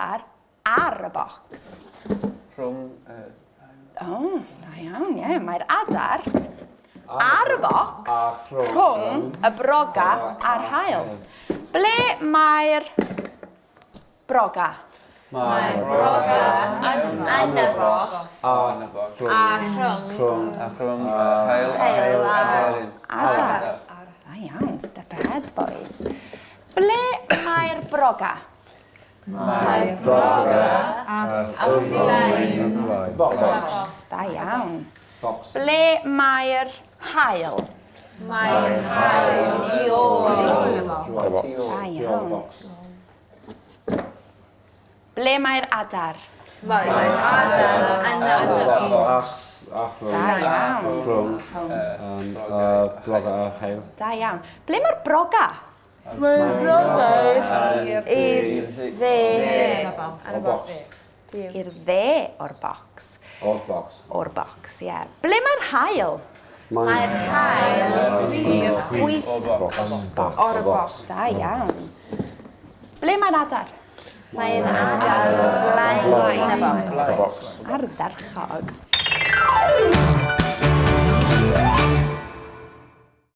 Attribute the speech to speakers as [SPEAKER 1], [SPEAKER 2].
[SPEAKER 1] adar ar y bocs?
[SPEAKER 2] Rhwng...
[SPEAKER 1] O, da iawn, ie. Mae'r adar ar y bocs rhwng y broga a'r haul. Ble mae'r broga?
[SPEAKER 3] Mae'r broga yn y bocs.
[SPEAKER 2] Yn y bocs.
[SPEAKER 3] A rhwng
[SPEAKER 2] Hael a
[SPEAKER 1] Adar. Da iawn, step ahead, boys. Ble mae'r broga?
[SPEAKER 3] Mae'r broga wrth i
[SPEAKER 4] Box.
[SPEAKER 1] Da iawn.
[SPEAKER 4] Box.
[SPEAKER 1] Ble mae'r haul?
[SPEAKER 3] Mae'r hael tu ôl y bocs.
[SPEAKER 1] Da iawn. Ble mae'r adar?
[SPEAKER 3] Mae'r adar yn y bocs.
[SPEAKER 1] Da iawn.
[SPEAKER 4] Broga a hael.
[SPEAKER 1] Da iawn. Ble mae'r broga?
[SPEAKER 3] Mae'r broga i'r dde
[SPEAKER 4] O box.
[SPEAKER 1] I'r dde o'r bocs.
[SPEAKER 4] O'r box.
[SPEAKER 1] O'r bocs, ie. Ble mae'r haul?
[SPEAKER 3] Mae'r hael i'r chwith o'r bocs.
[SPEAKER 1] Da iawn. Ble mae'r adar?
[SPEAKER 3] Mae'n adar o flaen y bocs.
[SPEAKER 1] Ardderchog.